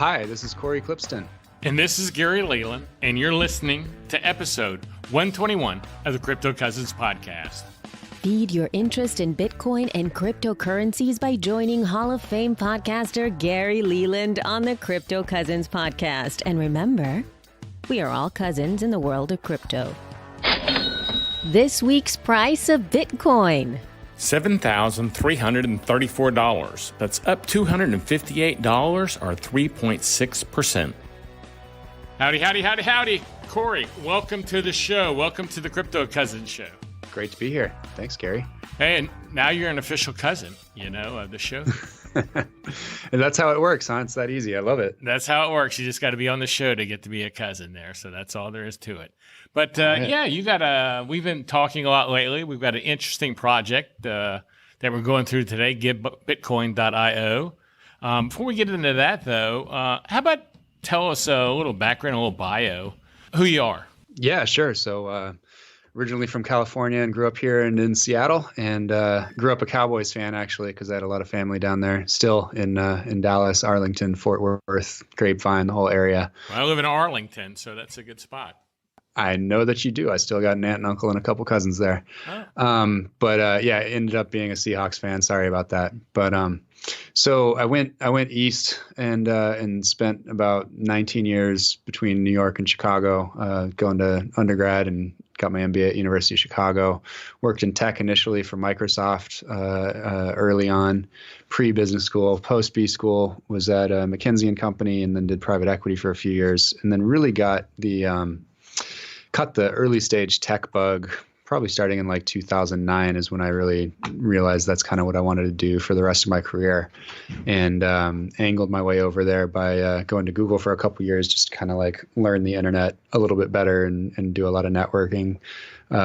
Hi, this is Cory Klippsten. And this is GaryLeland, and you're listening to episode 121 of the Crypto Cousins podcast. Feed your interest in Bitcoin and cryptocurrencies by joining Hall of Fame podcaster GaryLeland on the Crypto Cousins podcast. And remember, we are all cousins in the world of crypto. This week's price of Bitcoin. $7,334. That's up $258 or 3.6%. Howdy. Cory, welcome to the show. Welcome to the Crypto Cousins show. Great to be here. Thanks, Gary. Hey, and now you're an official cousin, of the show. And that's how it works, huh? It's that easy. I love it. That's how it works. You just got to be on the show to get to be a cousin there. So that's all there is to it. But we've been talking a lot lately. We've got an interesting project that we're going through today, BITBLOCKBOOM. Before we get into that, though, how about tell us a little background, a little bio, who you are? Yeah, sure. So originally from California and grew up here and in Seattle, and grew up a Cowboys fan, actually, because I had a lot of family down there, still in Dallas, Arlington, Fort Worth, Grapevine, the whole area. Well, I live in Arlington, so that's a good spot. I know that you do. I still got an aunt and uncle and a couple cousins there. Oh. Ended up being a Seahawks fan. Sorry about that. But so I went east and spent about 19 years between New York and Chicago, going to undergrad and got my MBA at University of Chicago. Worked in tech initially for Microsoft early on, pre-business school. Post-B school was at McKinsey and Company, and then did private equity for a few years, and then really got cut the early stage tech bug. Probably starting in like 2009 is when I really realized that's kind of what I wanted to do for the rest of my career, and angled my way over there by going to Google for a couple years, just kind of like learn the internet a little bit better and do a lot of networking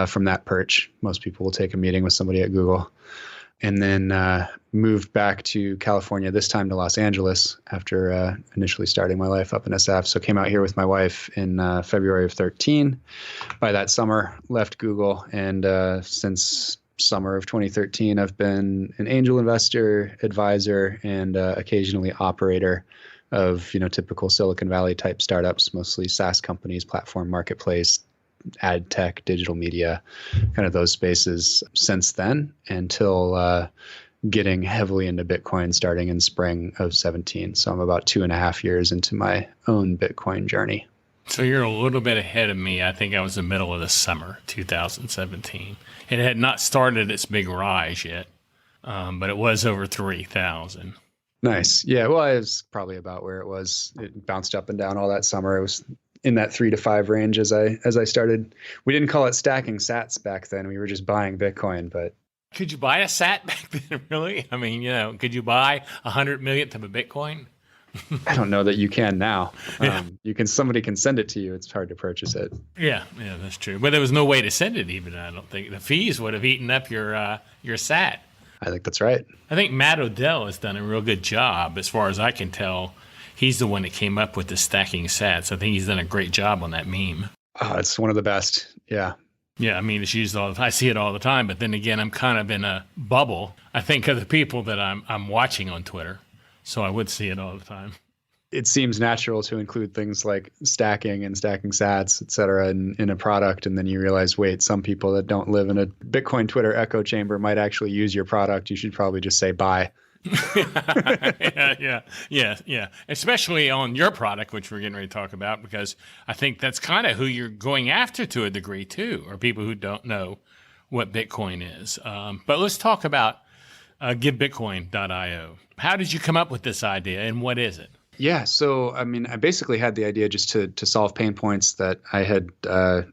from that perch. Most people will take a meeting with somebody at Google. And then moved back to California, this time to Los Angeles after initially starting my life up in SF. So came out here with my wife in February of 2013. By that summer, left Google. And since summer of 2013, I've been an angel investor, advisor, and occasionally operator of typical Silicon Valley type startups, mostly SaaS companies, platform marketplace, ad tech, digital media, kind of those spaces since then, until getting heavily into Bitcoin starting in spring of 2017. So I'm about 2.5 years into my own Bitcoin journey. So you're a little bit ahead of me. I think I was in the middle of the summer, 2017. It had not started its big rise yet, but it was over 3,000. Nice. Yeah, well, it was probably about where it was. It bounced up and down all that summer. It was in that 3 to 5 range as I started. We didn't call it stacking sats back then. We were just buying Bitcoin. But could you buy a sat back then? Really? I mean, could you buy 100 millionth of a Bitcoin? I don't know that you can now. Somebody can send it to you. It's hard to purchase it. Yeah, that's true. But there was no way to send it even. I don't think the fees would have eaten up your sat. I think that's right. I think Matt Odell has done a real good job, as far as I can tell. He's the one that came up with the stacking sats. I think he's done a great job on that meme. Oh, it's one of the best. Yeah. Yeah, I mean, it's used all the time. I see it all the time. But then again, I'm kind of in a bubble. I think of the people that I'm watching on Twitter. So I would see it all the time. It seems natural to include things like stacking and stacking sats, et cetera, in a product. And then you realize, wait, some people that don't live in a Bitcoin Twitter echo chamber might actually use your product. You should probably just say buy. Yeah. Especially on your product, which we're getting ready to talk about, because I think that's kind of who you're going after to a degree too, or people who don't know what Bitcoin is. But let's talk about GiveBitcoin.io. How did you come up with this idea, and what is it? Yeah, so I mean, I basically had the idea just to solve pain points that I had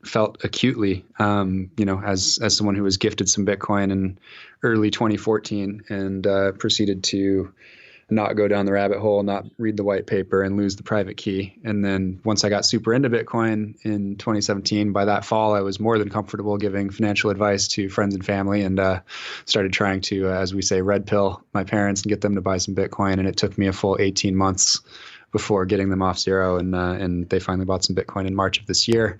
felt acutely, as someone who was gifted some Bitcoin in early 2014 and proceeded to not go down the rabbit hole, not read the white paper, and lose the private key. And then once I got super into Bitcoin in 2017, by that fall, I was more than comfortable giving financial advice to friends and family, and started trying to, as we say, red pill my parents and get them to buy some Bitcoin. And it took me a full 18 months before getting them off zero. And they finally bought some Bitcoin in March of this year.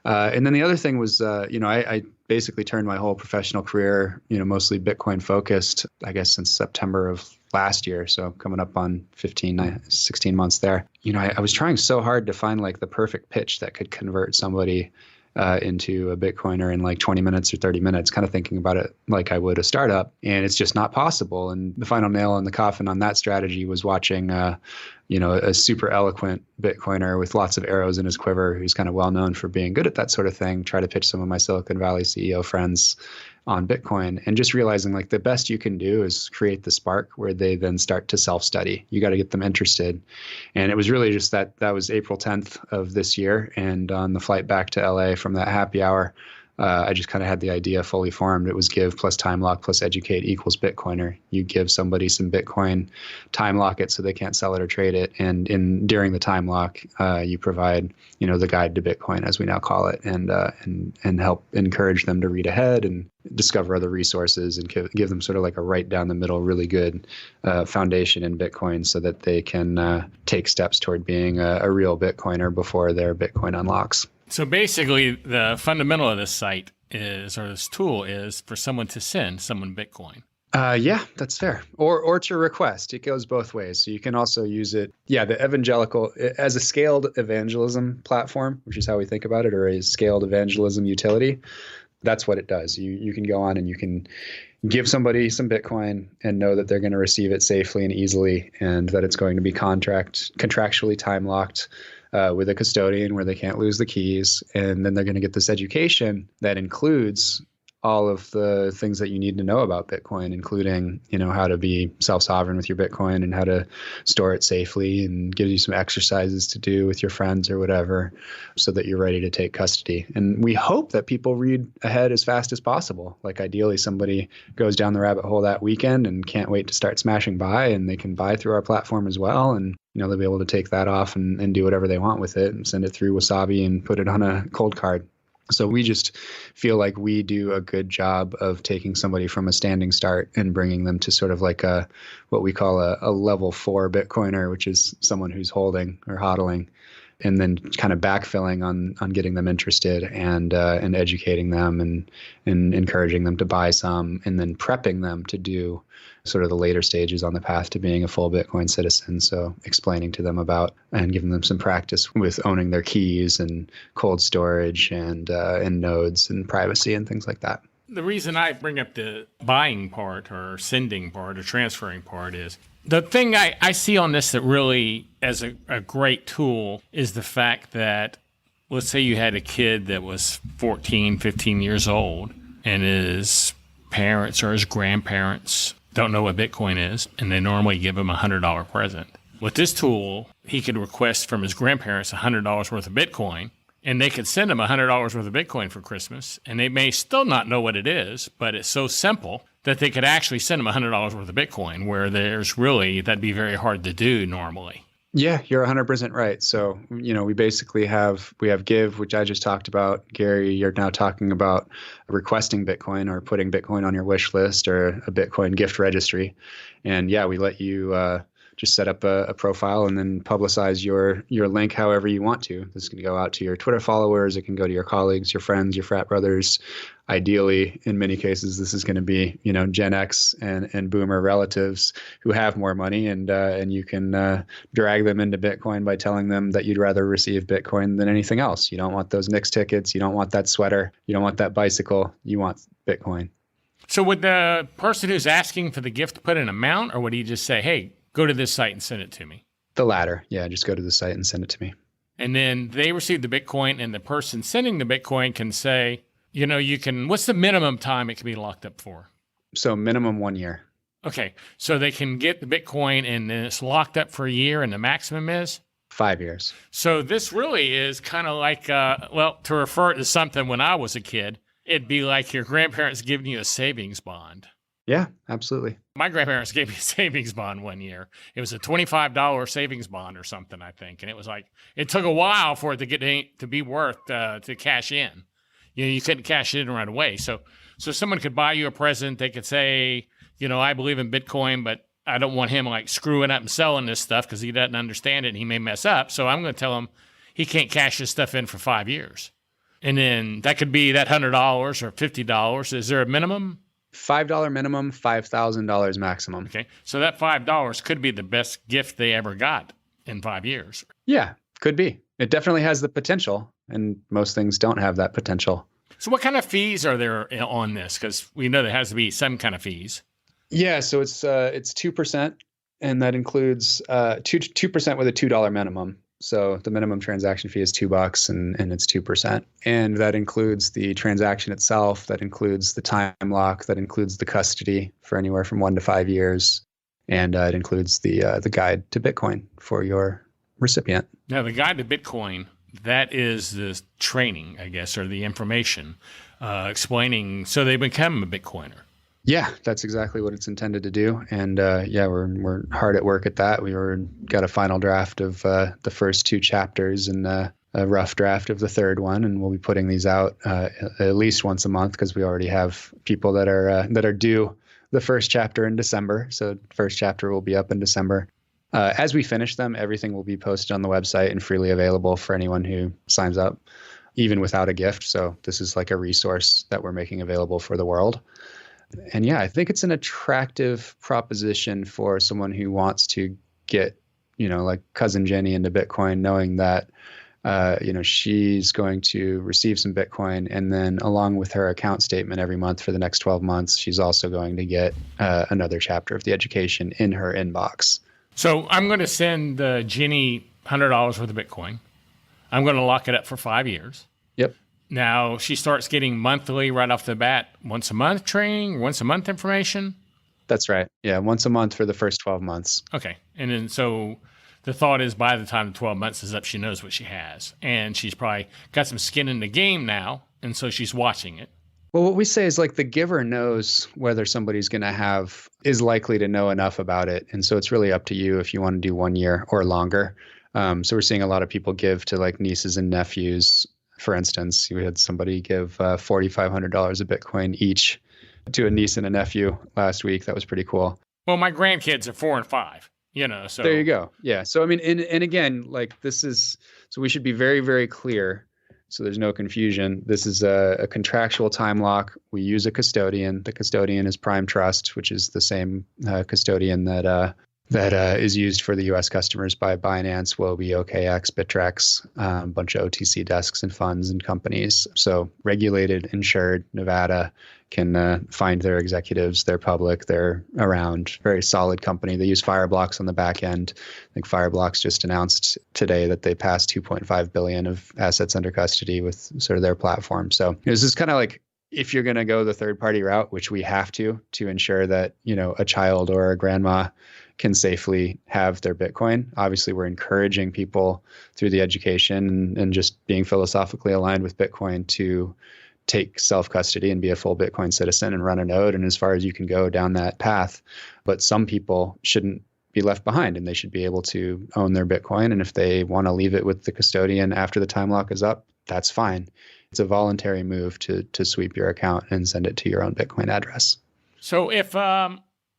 And then the other thing was, I basically turned my whole professional career, mostly Bitcoin focused, I guess, since September of last year. So coming up on 16 months there. I was trying so hard to find like the perfect pitch that could convert somebody into a Bitcoiner in like 20 minutes or 30 minutes, kind of thinking about it like I would a startup. And it's just not possible. And the final nail in the coffin on that strategy was watching, a super eloquent Bitcoiner with lots of arrows in his quiver, who's kind of well known for being good at that sort of thing, try to pitch some of my Silicon Valley CEO friends on Bitcoin, and just realizing like the best you can do is create the spark where they then start to self-study. You got to get them interested. And it was really just that was April 10th of this year. And on the flight back to LA from that happy hour, I just kind of had the idea fully formed. It was give plus Timelock plus educate equals Bitcoiner. You give somebody some Bitcoin, time lock it so they can't sell it or trade it. And during the time lock, you provide, the guide to Bitcoin, as we now call it, and help encourage them to read ahead and discover other resources and give them sort of like a right down the middle, really good foundation in Bitcoin so that they can take steps toward being a real Bitcoiner before their Bitcoin unlocks. So basically, the fundamental of this site is, or this tool is, for someone to send someone Bitcoin. Yeah, that's fair. Or to request. It goes both ways. So you can also use it, the evangelical, as a scaled evangelism platform, which is how we think about it, or a scaled evangelism utility. That's what it does. You can go on and you can give somebody some Bitcoin and know that they're going to receive it safely and easily, and that it's going to be contractually time locked with a custodian where they can't lose the keys. And then they're going to get this education that includes all of the things that you need to know about Bitcoin, including, how to be self-sovereign with your Bitcoin and how to store it safely, and gives you some exercises to do with your friends or whatever so that you're ready to take custody. And we hope that people read ahead as fast as possible. Like ideally somebody goes down the rabbit hole that weekend and can't wait to start smashing buy, and they can buy through our platform as well. And they'll be able to take that off and do whatever they want with it and send it through Wasabi and put it on a cold card. So we just feel like we do a good job of taking somebody from a standing start and bringing them to sort of like what we call a level 4 Bitcoiner, which is someone who's holding or hodling, and then kind of backfilling on getting them interested and educating them and encouraging them to buy some, and then prepping them to do sort of the later stages on the path to being a full Bitcoin citizen. So explaining to them about and giving them some practice with owning their keys and cold storage and nodes and privacy and things like that. The reason I bring up the buying part or sending part or transferring part is the thing I see on this that really as a great tool is the fact that, let's say you had a kid that was 14, 15 years old, and his parents or his grandparents don't know what Bitcoin is, and they normally give him a $100 present. With this tool, he could request from his grandparents $100 worth of Bitcoin, and they could send him $100 worth of Bitcoin for Christmas, and they may still not know what it is, but it's so simple that they could actually send him $100 worth of Bitcoin, where that'd be very hard to do normally. Yeah, you're 100% right. So, we basically have Give, which I just talked about. Gary, you're now talking about requesting Bitcoin or putting Bitcoin on your wish list or a Bitcoin gift registry. And we let you just set up a profile and then publicize your link however you want to. This can go out to your Twitter followers. It can go to your colleagues, your friends, your frat brothers. Ideally, in many cases, this is going to be, Gen X and Boomer relatives who have more money, and you can drag them into Bitcoin by telling them that you'd rather receive Bitcoin than anything else. You don't want those Knicks tickets. You don't want that sweater. You don't want that bicycle. You want Bitcoin. So would the person who's asking for the gift put an amount, or would he just say, hey, go to this site and send it to me? The latter. Yeah, just go to the site and send it to me. And then they receive the Bitcoin, and the person sending the Bitcoin can say, what's the minimum time it can be locked up for? So minimum 1 year. Okay. So they can get the Bitcoin and then it's locked up for a year, and the maximum is? 5 years. So this really is kind of like, to refer to something when I was a kid, it'd be like your grandparents giving you a savings bond. Yeah, absolutely. My grandparents gave me a savings bond one year. It was a $25 savings bond or something, I think. And it was like, it took a while for it to get to be worth to cash in. You couldn't cash it in right away. So someone could buy you a present. They could say, I believe in Bitcoin, but I don't want him like screwing up and selling this stuff because he doesn't understand it and he may mess up. So I'm going to tell him he can't cash this stuff in for 5 years. And then that could be that $100 or $50. Is there a minimum? $5 minimum, $5,000 maximum. Okay. So that $5 could be the best gift they ever got in 5 years. Yeah, could be. It definitely has the potential, and most things don't have that potential. So what kind of fees are there on this? Because we know there has to be some kind of fees. Yeah, so it's 2%, and that includes 2% with a $2 minimum. So the minimum transaction fee is $2 and it's 2%. And that includes the transaction itself, that includes the time lock, that includes the custody for anywhere from 1 to 5 years. And it includes the guide to Bitcoin for your recipient. Now, the guide to Bitcoin, that is the training, I guess, or the information explaining so they become a Bitcoiner. Yeah, that's exactly what it's intended to do. And we're hard at work at that. Got a final draft of the first 2 chapters and a rough draft of the third one, and we'll be putting these out at least once a month because we already have people that are due the first chapter in December. So first chapter will be up in December. As we finish them, everything will be posted on the website and freely available for anyone who signs up, even without a gift. So this is like a resource that we're making available for the world. And yeah, I think it's an attractive proposition for someone who wants to get, like cousin Jenny into Bitcoin, knowing that, she's going to receive some Bitcoin. And then along with her account statement every month for the next 12 months, she's also going to get another chapter of the education in her inbox. So I'm going to send Jenny $100 worth of Bitcoin. I'm going to lock it up for 5 years. Yep. Now she starts getting monthly right off the bat, once a month training, once a month information. That's right. Yeah, once a month for the first 12 months. Okay. And then so the thought is by the time the 12 months is up, she knows what she has. And she's probably got some skin in the game now. And so she's watching it. Well, what we say is like the giver knows whether somebody's going to is likely to know enough about it. And so it's really up to you if you want to do 1 year or longer. So we're seeing a lot of people give to like nieces and nephews. For instance, we had somebody give $4,500 of Bitcoin each to a niece and a nephew last week. That was pretty cool. Well, my grandkids are 4 and 5, so. There you go. Yeah. So, I mean, and again, like so we should be very, very clear so there's no confusion. This is a contractual time lock. We use a custodian. The custodian is Prime Trust, which is the same custodian that is used for the U.S. customers by Binance, Wobi, OKX, Bittrex, a bunch of OTC desks and funds and companies. So regulated, insured, Nevada can find their executives. They're public. They're around. Very solid company. They use Fireblocks on the back end. I think Fireblocks just announced today that they passed $2.5 billion of assets under custody with sort of their platform. So this is kind of like, if you're going to go the third-party route, which we have to ensure that, a child or a grandma can safely have their Bitcoin. Obviously, we're encouraging people through the education and just being philosophically aligned with Bitcoin to take self-custody and be a full Bitcoin citizen and run a node. And as far as you can go down that path, but some people shouldn't be left behind and they should be able to own their Bitcoin. And if they want to leave it with the custodian after the time lock is up, that's fine. It's a voluntary move to sweep your account and send it to your own Bitcoin address. So if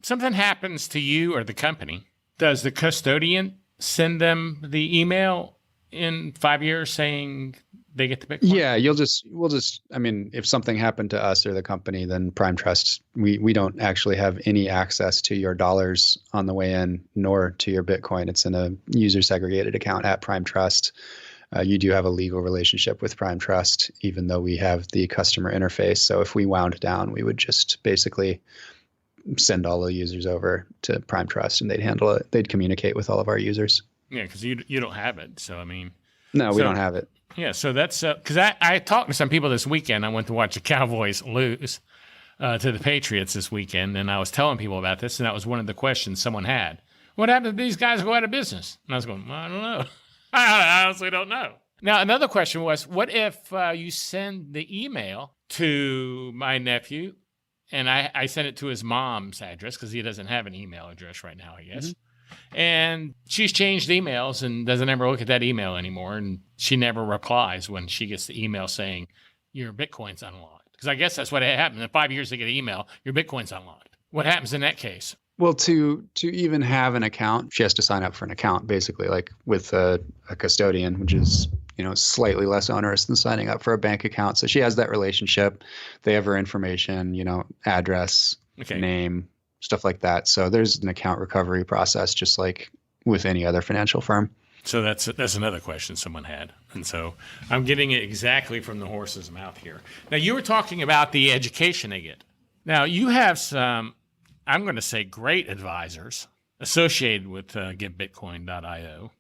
something happens to you or the company, does the custodian send them the email in 5 years saying they get the Bitcoin? Yeah, if something happened to us or the company, then Prime Trust, we don't actually have any access to your dollars on the way in, nor to your Bitcoin. It's in a user segregated account at Prime Trust. You do have a legal relationship with Prime Trust, even though we have the customer interface. So if we wound down, we would just basically send all the users over to Prime Trust and they'd handle it. They'd communicate with all of our users. Yeah, because you don't have it. So, No, we don't have it. Yeah, so that's because I talked to some people this weekend. I went to watch the Cowboys lose to the Patriots this weekend, and I was telling people about this, and that was one of the questions someone had. What happened if these guys go out of business? And I was going, well, I don't know. I honestly don't know. Now, another question was, what if you send the email to my nephew, and I send it to his mom's address because he doesn't have an email address right now, I guess. Mm-hmm. And she's changed emails and doesn't ever look at that email anymore. And she never replies when she gets the email saying, your Bitcoin's unlocked. Because I guess that's what happened. In 5 years, they get an email, your Bitcoin's unlocked. What happens in that case? Well, to even have an account, she has to sign up for an account, basically, like with a custodian, which is, slightly less onerous than signing up for a bank account. So she has that relationship. They have her information, address, name, stuff like that. So there's an account recovery process, just like with any other financial firm. So that's another question someone had. And so I'm getting it exactly from the horse's mouth here. Now, you were talking about the education they get. Now, you have some, I'm going to say, great advisors associated with GetBitcoin.io.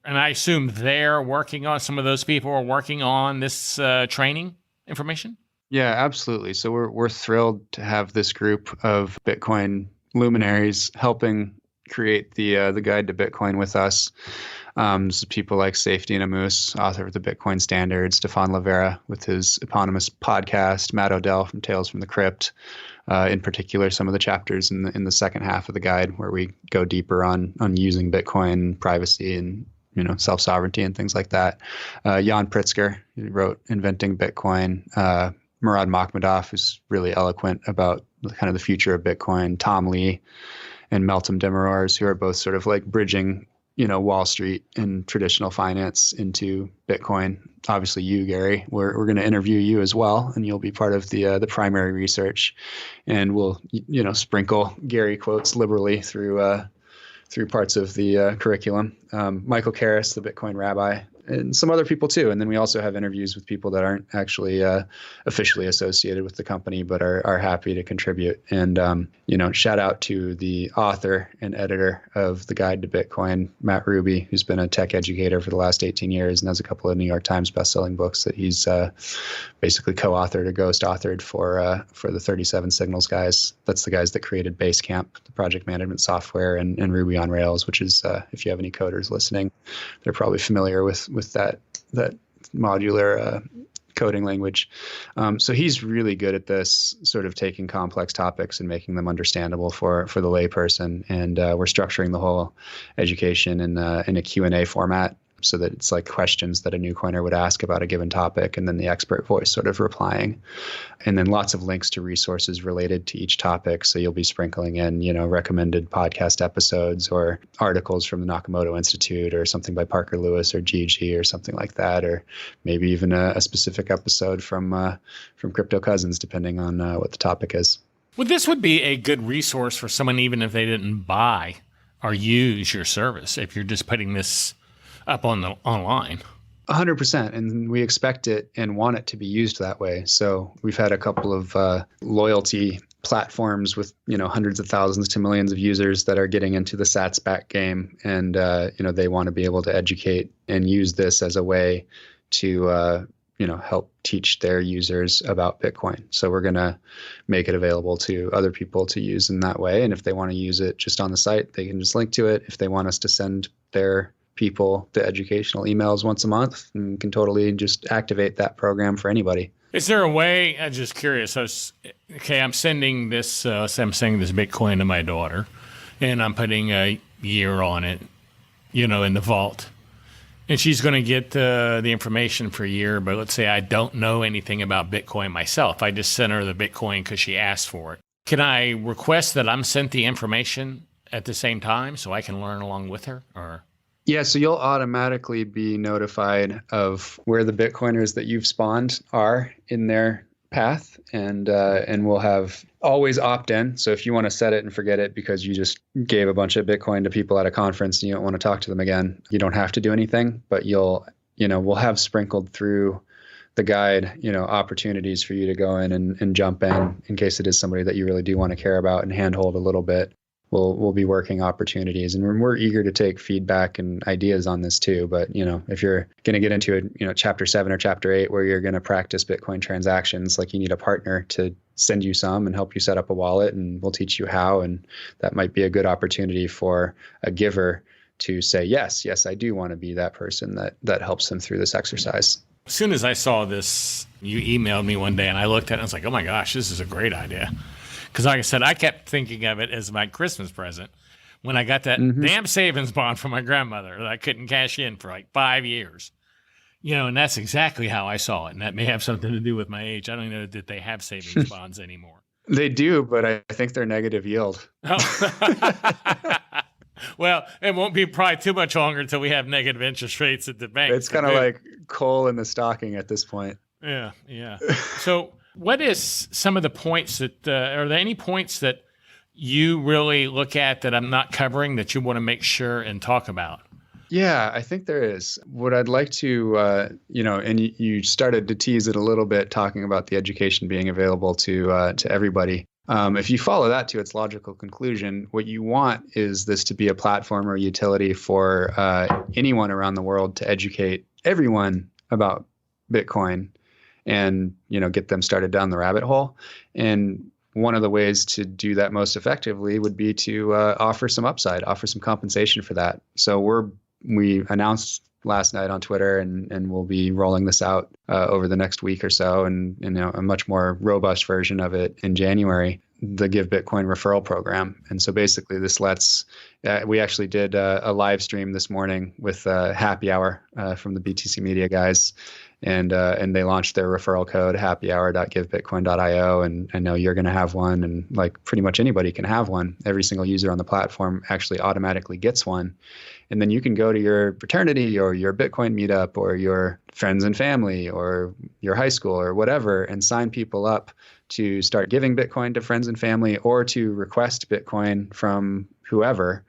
And I assume some of those people are working on this training information? Yeah, absolutely. So we're thrilled to have this group of Bitcoin luminaries helping create the guide to Bitcoin with us. So people like Safety and Amoose, author of the Bitcoin Standard, Stefan Livera with his eponymous podcast, Matt Odell from Tales from the Crypt. In particular, some of the chapters in the second half of the guide where we go deeper on using Bitcoin, privacy, and self-sovereignty and things like that. Jan Pritzker, who wrote Inventing Bitcoin. Murad Makhmadov, who's really eloquent about kind of the future of Bitcoin. Tom Lee and Meltem Demirors, who are both sort of like bridging Wall Street and traditional finance into Bitcoin. Obviously, you, Gary, we're going to interview you as well, and you'll be part of the primary research, and we'll sprinkle Gary quotes liberally through parts of the curriculum. Michael Karras, the Bitcoin rabbi, and some other people too. And then we also have interviews with people that aren't actually officially associated with the company, but are happy to contribute. And, shout out to the author and editor of the Guide to Bitcoin, Matt Ruby, who's been a tech educator for the last 18 years and has a couple of New York Times bestselling books that he's basically co-authored or ghost-authored for the 37 Signals guys. That's the guys that created Basecamp, the project management software, and Ruby on Rails, which is, if you have any coders listening, they're probably familiar with that modular coding language. So he's really good at this, sort of taking complex topics and making them understandable for the layperson. And we're structuring the whole education in a Q&A format, so that it's like questions that a new coiner would ask about a given topic, and then the expert voice sort of replying. And then lots of links to resources related to each topic. So you'll be sprinkling in, recommended podcast episodes or articles from the Nakamoto Institute or something by Parker Lewis or GG or something like that, or maybe even a specific episode from Crypto Cousins, depending on what the topic is. Well, this would be a good resource for someone, even if they didn't buy or use your service, if you're just putting this up online. 100%. And we expect it and want it to be used that way. So we've had a couple of loyalty platforms with, hundreds of thousands to millions of users that are getting into the sats-back game. And, they want to be able to educate and use this as a way to, help teach their users about Bitcoin. So we're going to make it available to other people to use in that way. And if they want to use it just on the site, they can just link to it. If they want us to send their people the educational emails once a month, and can totally just activate that program for anybody. Is there a way, I'm just curious, I'm sending this, I'm sending this Bitcoin to my daughter, and I'm putting a year on it, in the vault. And she's going to get the information for a year, but let's say I don't know anything about Bitcoin myself. I just sent her the Bitcoin because she asked for it. Can I request that I'm sent the information at the same time so I can learn along with her? Or yeah, so you'll automatically be notified of where the Bitcoiners that you've spawned are in their path, and we'll have always opt-in. So if you want to set it and forget it because you just gave a bunch of Bitcoin to people at a conference and you don't want to talk to them again, you don't have to do anything, but we'll have sprinkled through the guide, opportunities for you to go in and jump in case it is somebody that you really do want to care about and handhold a little bit. We'll be working opportunities, and we're eager to take feedback and ideas on this too. But if you're going to get into chapter 7 or chapter 8 where you're going to practice Bitcoin transactions, like you need a partner to send you some and help you set up a wallet, and we'll teach you how. And that might be a good opportunity for a giver to say, yes, I do want to be that person that helps them through this exercise. As soon as I saw this, you emailed me one day, and I looked at it and I was like, oh my gosh, this is a great idea. Because like I said, I kept thinking of it as my Christmas present when I got that damn savings bond from my grandmother that I couldn't cash in for like 5 years. And that's exactly how I saw it. And that may have something to do with my age. I don't know that they have savings bonds anymore. They do, but I think they're negative yield. Oh. Well, it won't be probably too much longer until we have negative interest rates at the bank. It's kind of like coal in the stocking at this point. Yeah, yeah. So what is some of the points that, are there any points that you really look at that I'm not covering that you want to make sure and talk about? Yeah, I think there is. What I'd like to, and you started to tease it a little bit, talking about the education being available to everybody. If you follow that to its logical conclusion, what you want is this to be a platform or utility for anyone around the world to educate everyone about Bitcoin and, get them started down the rabbit hole. And one of the ways to do that most effectively would be to offer some upside, offer some compensation for that. So we announced last night on Twitter, and we'll be rolling this out over the next week or so, and a much more robust version of it in January, the Give Bitcoin referral program. And so basically this lets, we actually did a live stream this morning with Happy Hour from the BTC Media guys. And they launched their referral code, happyhour.givebitcoin.io. And I know you're going to have one, and like pretty much anybody can have one. Every single user on the platform actually automatically gets one. And then you can go to your fraternity or your Bitcoin meetup or your friends and family or your high school or whatever and sign people up to start giving Bitcoin to friends and family or to request Bitcoin from whoever.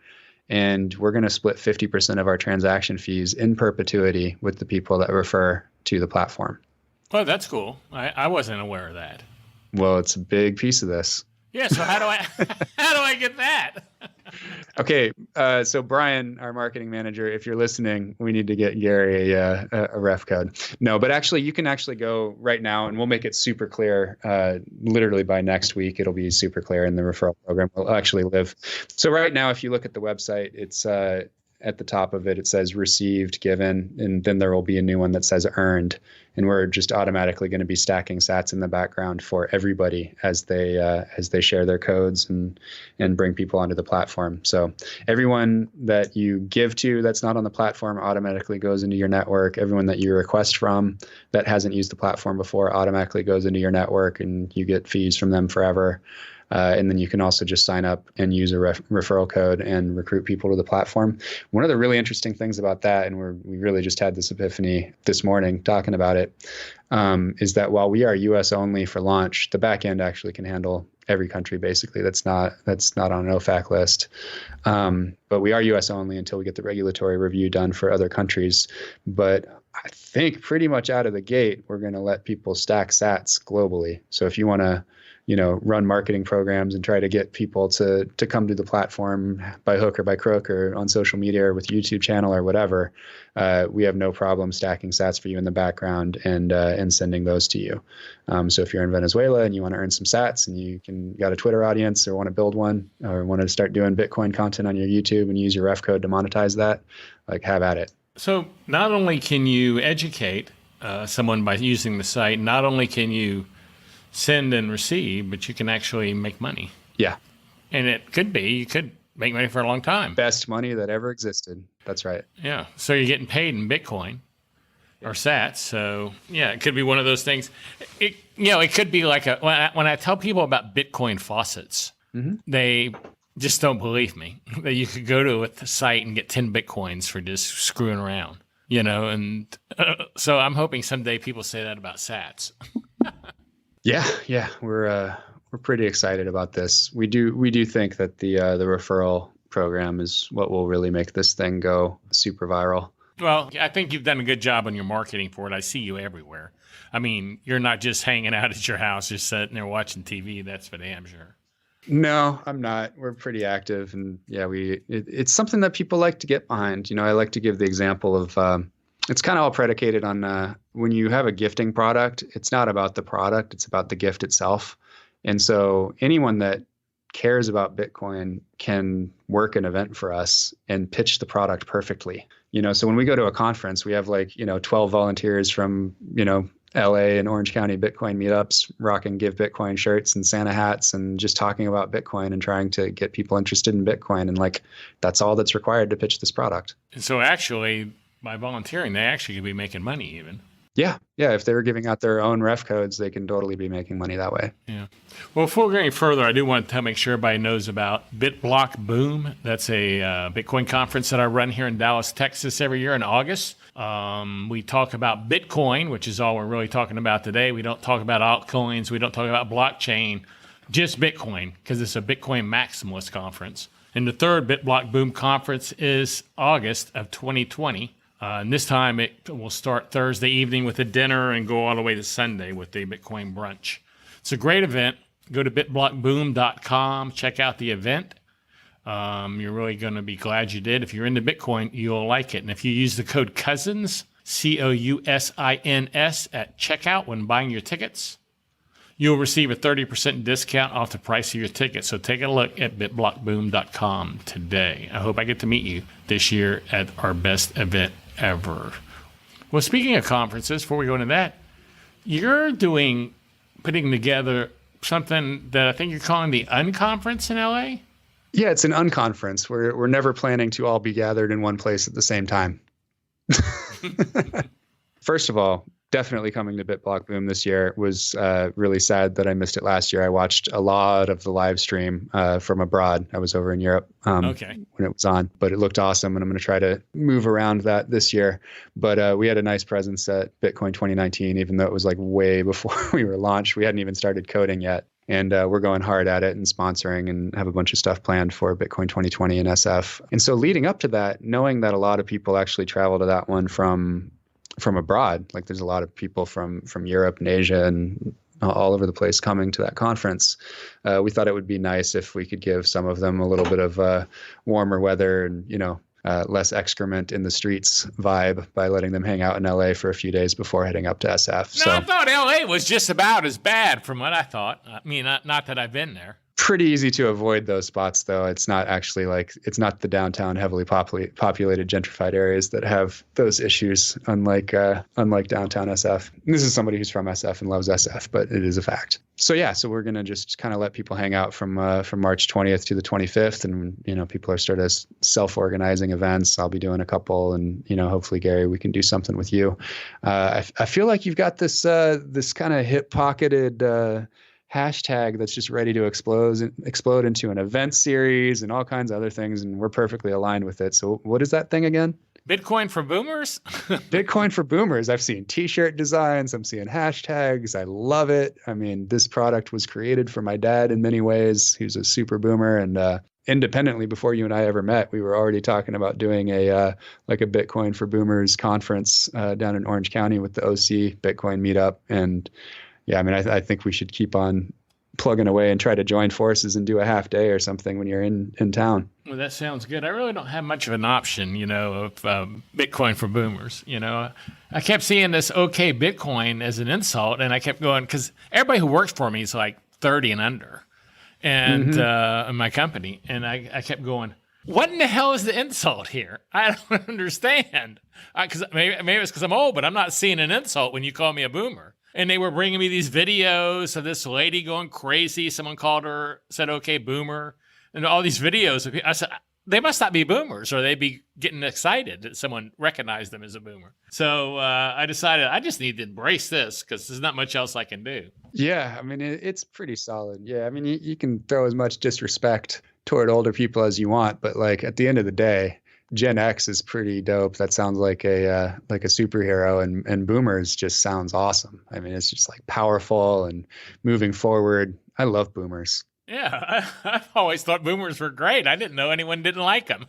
And we're going to split 50% of our transaction fees in perpetuity with the people that refer to the platform. Oh, that's cool. I wasn't aware of that. Well, it's a big piece of this. Yeah. So how do I get that? Okay. So Brian, our marketing manager, if you're listening, we need to get Gary a ref code. No, but actually you can actually go right now and we'll make it super clear. Literally by next week, it'll be super clear in the referral program. We'll actually live. So right now, if you look at the website, it's at the top of it says received, given, and then there will be a new one that says earned. And we're just automatically going to be stacking sats in the background for everybody as they share their codes and bring people onto the platform. So everyone that you give to that's not on the platform automatically goes into your network. Everyone that you request from that hasn't used the platform before automatically goes into your network, and you get fees from them forever. And then you can also just sign up and use a referral code and recruit people to the platform. One of the really interesting things about that, and we really just had this epiphany this morning talking about it, is that while we are US only for launch, the back end actually can handle every country basically that's not on an OFAC list. But we are US only until we get the regulatory review done for other countries. But I think pretty much out of the gate, we're going to let people stack sats globally. So if you want to run marketing programs and try to get people to come to the platform by hook or by crook or on social media or with YouTube channel or whatever, we have no problem stacking sats for you in the background and sending those to you. So if you're in Venezuela and you want to earn some sats and you got a Twitter audience or want to build one or want to start doing Bitcoin content on your YouTube and use your ref code to monetize that, like have at it. So not only can you educate someone by using the site, not only can you send and receive, but you can actually make money. Yeah. And you could make money for a long time. Best money that ever existed. That's right. Yeah. So you're getting paid in Bitcoin or sats. So yeah, it could be one of those things. It could be like when I tell people about Bitcoin faucets, they just don't believe me that you could go to the site and get 10 Bitcoins for just screwing around, and so I'm hoping someday people say that about sats. Yeah, we're pretty excited about this. We do think that the referral program is what will really make this thing go super viral. Well, I think you've done a good job on your marketing for it. I see you everywhere. I mean, you're not just hanging out at your house, just sitting there watching TV. That's for damn sure. No, I'm not. We're pretty active, and yeah, it's something that people like to get behind. I like to give the example of. It's kind of all predicated on when you have a gifting product, it's not about the product, it's about the gift itself. And so anyone that cares about Bitcoin can work an event for us and pitch the product perfectly. So when we go to a conference, we have 12 volunteers from, LA and Orange County Bitcoin meetups rocking Give Bitcoin shirts and Santa hats and just talking about Bitcoin and trying to get people interested in Bitcoin. And that's all that's required to pitch this product. And so actually, by volunteering, they actually could be making money even. Yeah. If they were giving out their own ref codes, they can totally be making money that way. Yeah. Well, before we go any further, I do want to make sure everybody knows about BITBLOCKBOOM. That's a Bitcoin conference that I run here in Dallas, Texas every year in August. We talk about Bitcoin, which is all we're really talking about today. We don't talk about altcoins. We don't talk about blockchain, just Bitcoin, because it's a Bitcoin maximalist conference. And the third BitBlockBoom conference is August of 2020. And this time it will start Thursday evening with a dinner and go all the way to Sunday with the Bitcoin brunch. It's a great event. Go to bitblockboom.com, check out the event. You're really going to be glad you did. If you're into Bitcoin, you'll like it. And if you use the code COUSINS, COUSINS, at checkout when buying your tickets, you'll receive a 30% discount off the price of your ticket. So take a look at bitblockboom.com today. I hope I get to meet you this year at our best event ever. Well, speaking of conferences, before we go into that, you're putting together something that I think you're calling the Unconference in LA? Yeah, it's an unconference. We're never planning to all be gathered in one place at the same time. First of all, definitely coming to BitBlockBoom this year. Was really sad that I missed it last year. I watched a lot of the live stream from abroad. I was over in Europe when it was on, but it looked awesome, and I'm going to try to move around that this year. But we had a nice presence at Bitcoin 2019, even though it was like way before we were launched. We hadn't even started coding yet. And we're going hard at it and sponsoring and have a bunch of stuff planned for Bitcoin 2020 and SF. And so leading up to that, knowing that a lot of people actually travel to that one from abroad, like there's a lot of people from Europe and Asia and all over the place coming to that conference, we thought it would be nice if we could give some of them a little bit of warmer weather and, less excrement in the streets vibe by letting them hang out in LA for a few days before heading up to SF. No, I thought LA was just about as bad from what I thought. I mean, not that I've been there. Pretty easy to avoid those spots, though. It's not actually it's not the downtown heavily populated gentrified areas that have those issues, unlike downtown SF. And this is somebody who's from SF and loves SF, but it is a fact. So we're going to just kind of let people hang out from March 20th to the 25th. And, people are starting self-organizing events. I'll be doing a couple, and, hopefully, Gary, we can do something with you. I feel like you've got this kind of hip-pocketed hashtag that's just ready to explode into an event series and all kinds of other things, and we're perfectly aligned with it. So what is that thing again? Bitcoin for boomers? Bitcoin for boomers. I've seen t-shirt designs. I'm seeing hashtags. I love it. I mean, this product was created for my dad in many ways. He's a super boomer, and independently, before you and I ever met, we were already talking about doing a Bitcoin for boomers conference down in Orange County with the OC Bitcoin meetup. And yeah, I mean, I think we should keep on plugging away and try to join forces and do a half day or something when you're in town. Well, that sounds good. I really don't have much of an option, of Bitcoin for boomers. I kept seeing this OK Bitcoin as an insult, and I kept going, because everybody who works for me is like 30 and under, and in my company, and I kept going, what in the hell is the insult here? I don't understand. Because maybe it's because I'm old, but I'm not seeing an insult when you call me a boomer. And they were bringing me these videos of this lady going crazy. Someone said, okay, boomer. And all these videos of people. I said, they must not be boomers, or they'd be getting excited that someone recognized them as a boomer. So I decided I just need to embrace this, because there's not much else I can do. Yeah, I mean, it's pretty solid. Yeah, I mean, you can throw as much disrespect toward older people as you want, but like at the end of the day, Gen X is pretty dope. That sounds like a superhero, and boomers just sounds awesome. I mean, it's just like powerful and moving forward. I love boomers. Yeah, I've always thought boomers were great. I didn't know anyone didn't like them.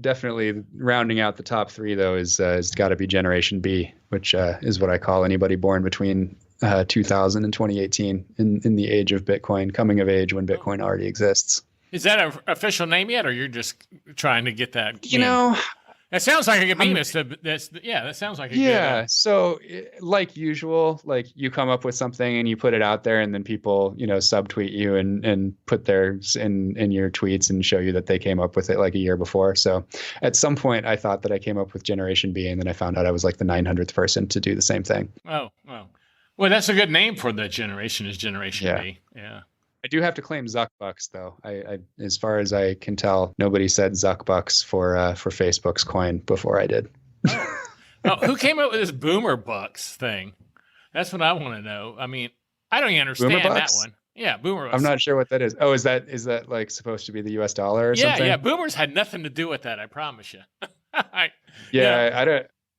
Definitely rounding out the top three, though, is got to be Generation B, which is what I call anybody born between 2000 and 2018 in the age of Bitcoin, coming of age when Bitcoin already exists. Is that an official name yet, or you're just trying to get that? That sounds like a good meme. That sounds like a good. Yeah. So like usual, like you come up with something and you put it out there, and then people, subtweet you and put theirs in your tweets and show you that they came up with it like a year before. So at some point I thought that I came up with Generation B, and then I found out I was like the 900th person to do the same thing. Oh, well, that's a good name for the generation, is Generation B. Yeah. I do have to claim Zuckbucks, though. I as far as I can tell, nobody said Zuckbucks for Facebook's coin before I did. Who came up with this Boomer Bucks thing? That's what I want to know. I mean, I don't even understand that one. Yeah, Boomer Bucks. I'm not sure what that is. Oh, is that like supposed to be the US dollar or something? Yeah, Boomers had nothing to do with that, I promise you. I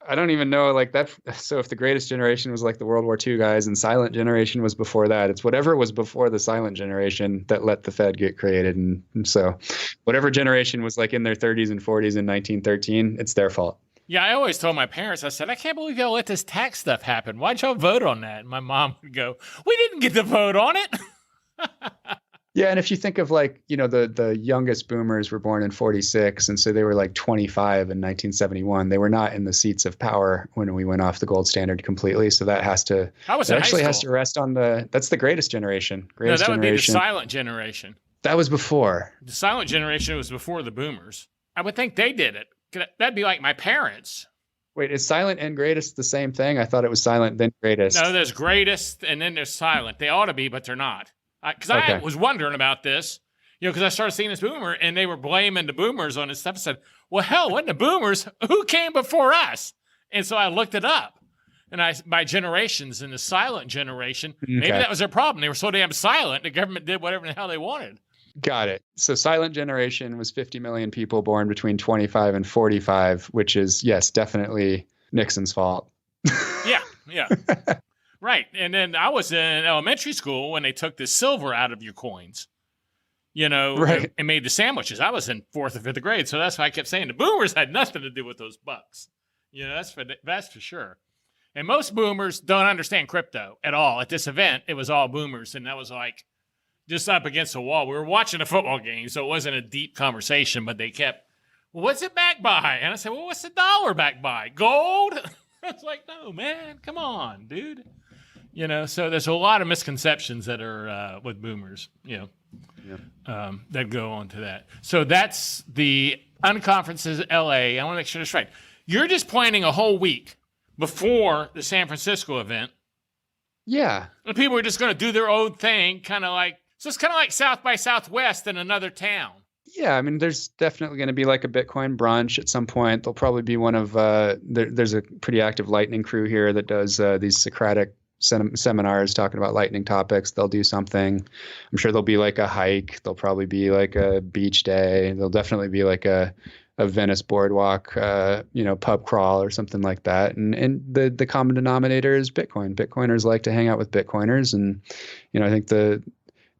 I don't even know like that. So if the greatest generation was like the World War II guys and silent generation was before that, it's whatever was before the silent generation that let the Fed get created. And so whatever generation was like in their 30s and 40s in 1913, it's their fault. Yeah, I always told my parents, I said, I can't believe y'all let this tax stuff happen. Why'd y'all vote on that? And my mom would go, we didn't get to vote on it. Yeah, and if you think of like, the youngest boomers were born in 46, and so they were like 25 in 1971. They were not in the seats of power when we went off the gold standard completely. So that has to rest on that's the greatest generation. No, that would be the silent generation. That was before. The silent generation was before the boomers. I would think they did it. That'd be like my parents. Wait, is silent and greatest the same thing? I thought it was silent then greatest. No, there's greatest and then there's silent. They ought to be, but they're not. Because I was wondering about this, because I started seeing this boomer and they were blaming the boomers on this stuff. I said, well, hell, wasn't the boomers? Who came before us? And so I looked it up. And by generations, in the silent generation, maybe that was their problem. They were so damn silent, the government did whatever the hell they wanted. Got it. So silent generation was 50 million people born between 25 and 45, which is, yes, definitely Nixon's fault. Yeah. Right. And then I was in elementary school when they took the silver out of your coins, right, and made the sandwiches. I was in 4th or 5th grade. So that's why I kept saying the boomers had nothing to do with those bucks. That's for sure. And most boomers don't understand crypto at all. At this event, it was all boomers. And that was like just up against the wall. We were watching a football game, so it wasn't a deep conversation, but they kept, well, what's it backed by? And I said, well, what's the dollar backed by? Gold? I was like, no, man, come on, dude. So there's a lot of misconceptions that are with boomers, that go on to that. So that's the Unconferences LA. I want to make sure that's right. You're just planning a whole week before the San Francisco event. Yeah. And people are just going to do their own thing, so it's kind of like South by Southwest in another town. Yeah, I mean, there's definitely going to be like a Bitcoin brunch at some point. There'll probably be one of there's a pretty active Lightning crew here that does these Socratic seminars talking about Lightning topics. They'll do something. I'm sure there'll be like a hike. There'll probably be like a beach day. There'll definitely be like a Venice boardwalk, pub crawl or something like that. And the common denominator is Bitcoin. Bitcoiners like to hang out with Bitcoiners, and I think the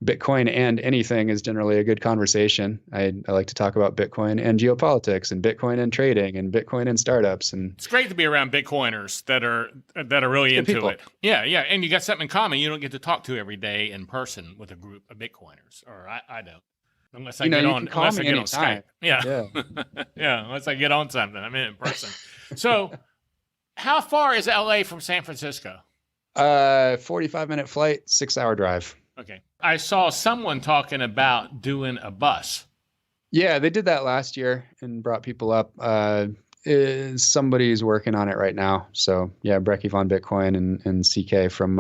Bitcoin and anything is generally a good conversation. I like to talk about Bitcoin and geopolitics and Bitcoin and trading and Bitcoin and startups. And it's great to be around Bitcoiners that are really into people. It. Yeah. And you got something in common you don't get to talk to every day in person with a group of Bitcoiners, or I don't. Unless I get on Skype. Yeah. Yeah, unless I get on something. I'm in person. So how far is LA from San Francisco? 45-minute flight, 6-hour drive. Okay. I saw someone talking about doing a bus. Yeah, they did that last year and brought people up. Somebody's working on it right now. So yeah, Brecky von Bitcoin and CK from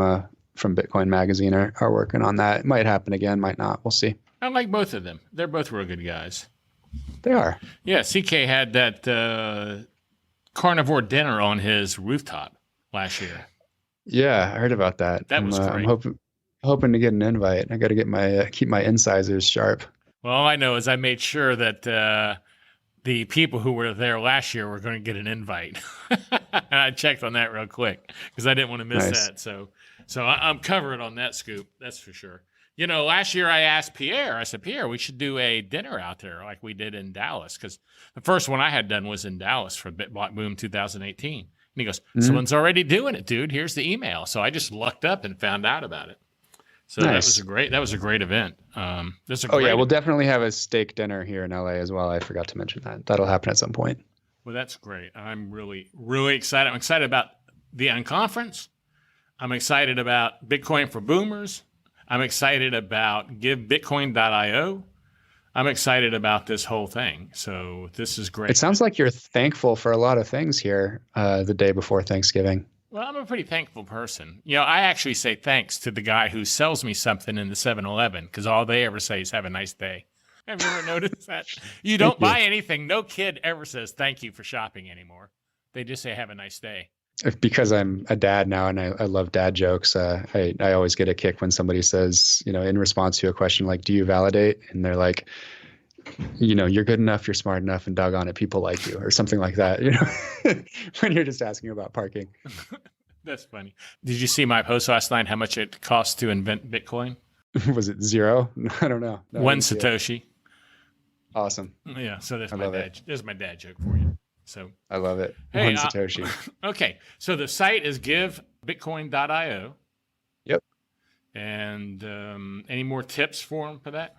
Bitcoin Magazine are working on that. It might happen again, might not. We'll see. I like both of them. They're both real good guys. They are. Yeah, CK had that carnivore dinner on his rooftop last year. Yeah, I heard about that. That was great. I'm hoping to get an invite. I got to get keep my incisors sharp. Well, all I know is I made sure that the people who were there last year were going to get an invite. And I checked on that real quick because I didn't want to miss that. So I'm covered on that scoop. That's for sure. Last year I asked Pierre, I said, Pierre, we should do a dinner out there like we did in Dallas, because the first one I had done was in Dallas for BitBlockBoom 2018. And he goes, someone's already doing it, dude. Here's the email. So I just lucked up and found out about it. So that was a great event. We'll definitely have a steak dinner here in LA as well. I forgot to mention that. That'll happen at some point. Well, that's great. I'm really, really excited. I'm excited about the Unconference. I'm excited about Bitcoin for Boomers. I'm excited about GiveBitcoin.io. I'm excited about this whole thing. So this is great. It sounds like you're thankful for a lot of things here the day before Thanksgiving. Well, I'm a pretty thankful person. I actually say thanks to the guy who sells me something in the 7-Eleven, because all they ever say is have a nice day. Have you ever noticed that? You don't buy anything. No kid ever says thank you for shopping anymore. They just say have a nice day. Because I'm a dad now and I love dad jokes, I always get a kick when somebody says, in response to a question like, do you validate? And they're like, you're good enough, you're smart enough, and doggone it, people like you, or something like that, when you're just asking about parking. That's funny. Did you see my post last night, how much it costs to invent Bitcoin? Was it $0? I don't know. No, One Satoshi. Awesome. Yeah, so that's my dad joke for you. So I love it. Hey, One Satoshi. Okay, so the site is givebitcoin.io. Yep. And any more tips for them for that?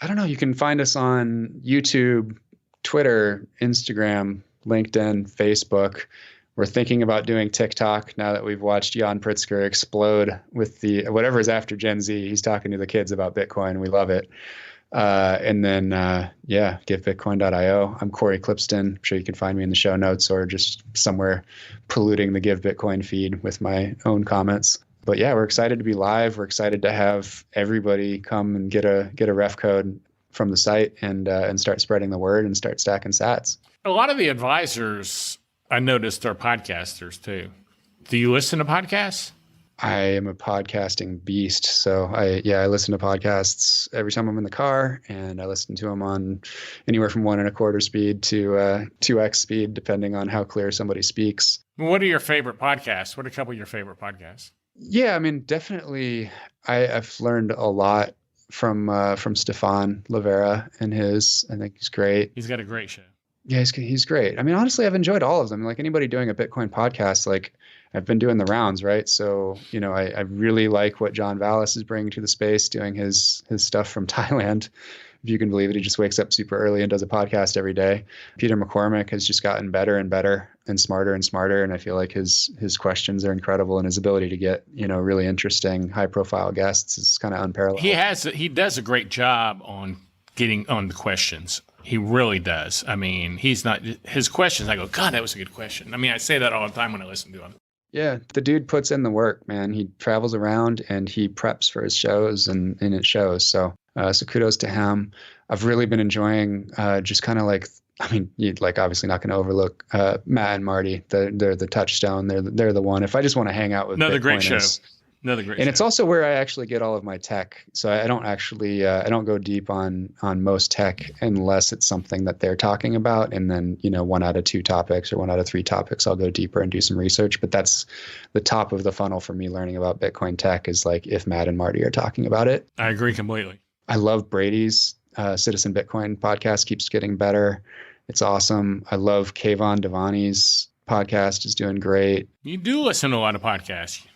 I don't know. You can find us on YouTube, Twitter, Instagram, LinkedIn, Facebook. We're thinking about doing TikTok now that we've watched Jan Pritzker explode with the whatever is after Gen Z. He's talking to the kids about Bitcoin. We love it. And then, givebitcoin.io. I'm Cory Klippsten. I'm sure you can find me in the show notes or just somewhere polluting the Give Bitcoin feed with my own comments. But yeah, we're excited to be live. We're excited to have everybody come and get a ref code from the site and start spreading the word and start stacking sats. A lot of the advisors I noticed are podcasters too. Do you listen to podcasts? I am a podcasting beast. So I listen to podcasts every time I'm in the car, and I listen to them on anywhere from 1.25 speed to 2x speed, depending on how clear somebody speaks. What are your favorite podcasts? What are a couple of your favorite podcasts? Yeah, I mean, definitely I've learned a lot from Stefan Livera and his. I think he's great. He's got a great show. Yeah, he's great. I mean, honestly, I've enjoyed all of them. Like anybody doing a Bitcoin podcast, like I've been doing the rounds, right? So, I really like what John Vallis is bringing to the space, doing his stuff from Thailand. If you can believe it, he just wakes up super early and does a podcast every day. Peter McCormick has just gotten better and better and smarter. And I feel like his questions are incredible, and his ability to get, really interesting, high profile guests is kind of unparalleled. He does a great job on getting on the questions. He really does. I mean, his questions, I go, God, that was a good question. I mean, I say that all the time when I listen to him. Yeah, the dude puts in the work, man. He travels around and he preps for his shows and it shows. So kudos to him. I've really been enjoying just kind of like, I mean, you'd like obviously not going to overlook Matt and Marty. They're the touchstone. They're the one. If I just want to hang out with another great show. And it's also where I actually get all of my tech. So I don't actually I don't go deep on most tech unless it's something that they're talking about. And then, 1 out of 2 topics or 1 out of 3 topics, I'll go deeper and do some research. But that's the top of the funnel for me learning about Bitcoin tech is like if Matt and Marty are talking about it. I agree completely. I love Brady's Citizen Bitcoin podcast, keeps getting better. It's awesome. I love Kayvon Devani's podcast, is doing great. You do listen to a lot of podcasts.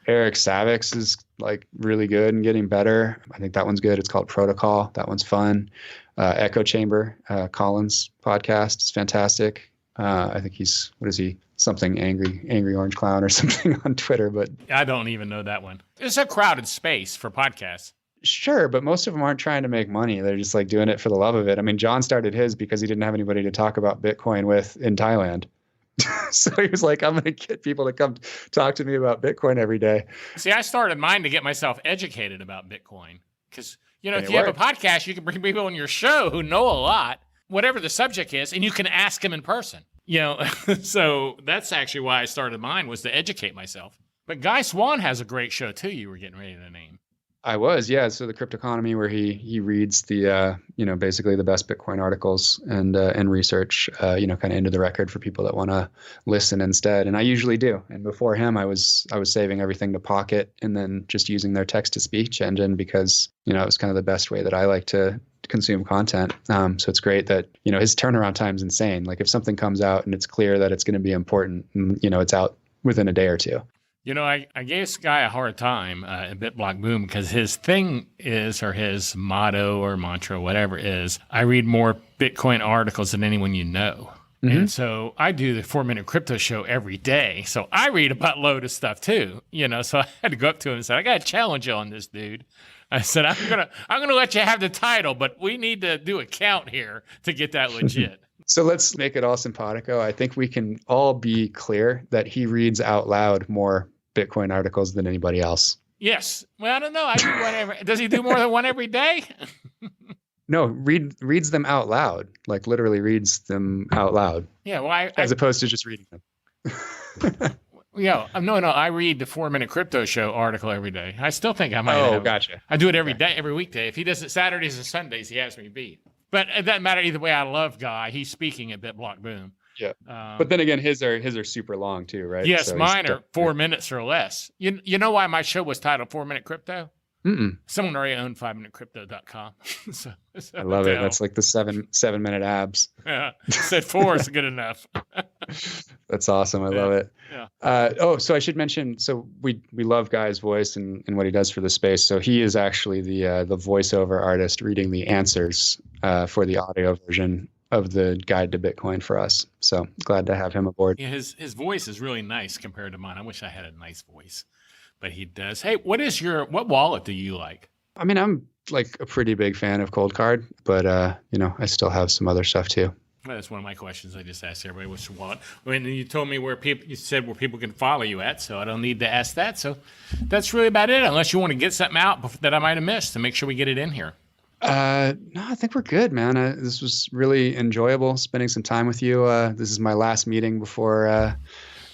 Eric Savix is like really good and getting better. I think that one's good. It's called Protocol. That one's fun. Echo Chamber, Collins podcast is fantastic. I think what is he? Something angry orange clown or something on Twitter, but I don't even know that one. It's a crowded space for podcasts. Sure, but most of them aren't trying to make money. They're just like doing it for the love of it. I mean, John started his because he didn't have anybody to talk about Bitcoin with in Thailand. So he was like, I'm going to get people to come talk to me about Bitcoin every day. See, I started mine to get myself educated about Bitcoin. Because, if you have a podcast, you can bring people on your show who know a lot, whatever the subject is, and you can ask them in person. So that's actually why I started mine, was to educate myself. But Guy Swan has a great show, too, you were getting ready to name. I was, yeah. So the Cryptoconomy, where he reads the basically the best Bitcoin articles and research, kind of into the record for people that want to listen instead. And I usually do. And before him, I was saving everything to Pocket and then just using their text to speech engine because it was kind of the best way that I like to consume content. So it's great that his turnaround time is insane. Like if something comes out and it's clear that it's going to be important, it's out within a day or two. I gave this guy a hard time at BitBlockBOOM because his thing is, or his motto or mantra, whatever it is, I read more Bitcoin articles than anyone you know. Mm-hmm. And so I do the 4-Minute Crypto Show every day. So I read a buttload of stuff too, so I had to go up to him and say, I got to challenge you on this, dude. I said, I'm gonna let you have the title, but we need to do a count here to get that legit. So let's make it all simpatico. I think we can all be clear that he reads out loud more Bitcoin articles than anybody else. Yes. Well, I don't know. I do one does he do more than one every day? No, reads them out loud. Like literally reads them out loud. Yeah. Well, as opposed to just reading them. Yeah. No. I read the 4-Minute Crypto Show article every day. I still think I might. Oh, gotcha. I do it every day, every weekday. If he does it Saturdays and Sundays, he has me beat. But it doesn't matter either way. I love Guy. He's speaking at BitBLOCKBOOM. Yeah. But then again, his are super long too, right? Yes, So mine are 4 minutes or less. You know why my show was titled 4 Minute Crypto? Mm-mm. Someone already owned 5minutecrypto.com. so I love it. That's like the 7 minute abs. Yeah. Said 4 is good enough. That's awesome. I love it. Yeah. So I should mention, so we love Guy's voice and what he does for the space. So he is actually the voiceover artist reading the answers for the audio version of the guide to Bitcoin for us. So glad to have him aboard. Yeah, his voice is really nice compared to mine. I wish I had a nice voice, but he does. Hey, what wallet do you like? I mean, I'm like a pretty big fan of Cold Card, but I still have some other stuff too. Well, that's one of my questions. I just asked everybody what's your wallet. I mean, you told me you said where people can follow you at, so I don't need to ask that. So that's really about it, unless you want to get something out that I might have missed to make sure we get it in here. No, I think we're good, man. This was really enjoyable spending some time with you. This is my last meeting before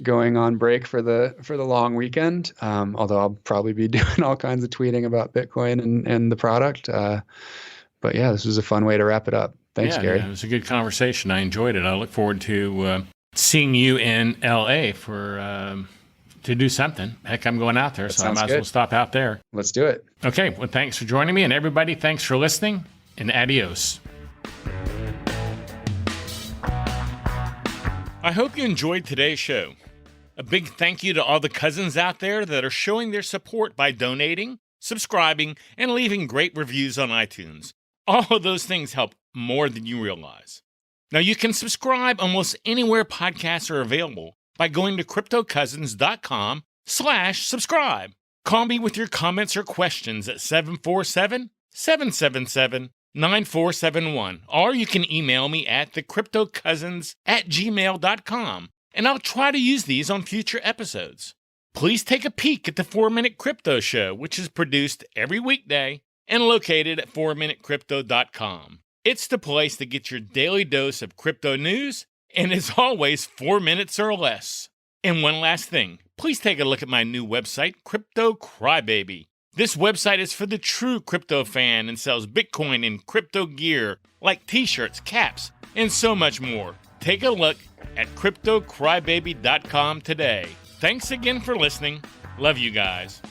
going on break for the long weekend. Although I'll probably be doing all kinds of tweeting about Bitcoin and the product. But yeah, this was a fun way to wrap it up. Thanks, Gary. Yeah, it was a good conversation. I enjoyed it. I look forward to seeing you in LA to do something. Heck, I'm going out there, so I might as well stop out there. Let's do it. Okay. Well, thanks for joining me. And everybody, thanks for listening. And adios. I hope you enjoyed today's show. A big thank you to all the cousins out there that are showing their support by donating, subscribing, and leaving great reviews on iTunes. All of those things help more than you realize. Now, you can subscribe almost anywhere podcasts are available by going to cryptocousins.com/subscribe. Call me with your comments or questions at 747-777-9471. Or you can email me at thecryptocousins@gmail.com, and I'll try to use these on future episodes. Please take a peek at the 4 Minute Crypto Show, which is produced every weekday and located at 4minutecrypto.com. It's the place to get your daily dose of crypto news, and it's always 4 minutes or less. And one last thing, please take a look at my new website, Crypto Crybaby. This website is for the true crypto fan and sells Bitcoin and crypto gear like t-shirts, caps, and so much more. Take a look at CryptoCrybaby.com today. Thanks again for listening. Love you guys.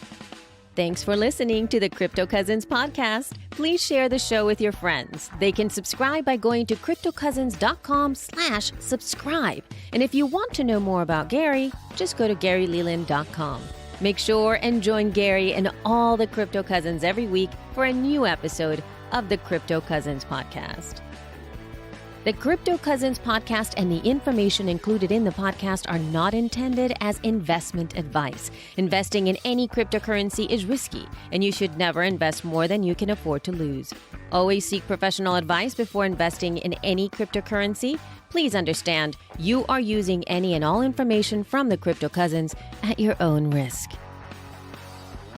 Thanks for listening to the Crypto Cousins podcast. Please share the show with your friends. They can subscribe by going to cryptocousins.com/subscribe. And if you want to know more about Gary, just go to GaryLeland.com. Make sure and join Gary and all the Crypto Cousins every week for a new episode of the Crypto Cousins podcast. The Crypto Cousins podcast and the information included in the podcast are not intended as investment advice. Investing in any cryptocurrency is risky, and you should never invest more than you can afford to lose. Always seek professional advice before investing in any cryptocurrency. Please understand, you are using any and all information from the Crypto Cousins at your own risk.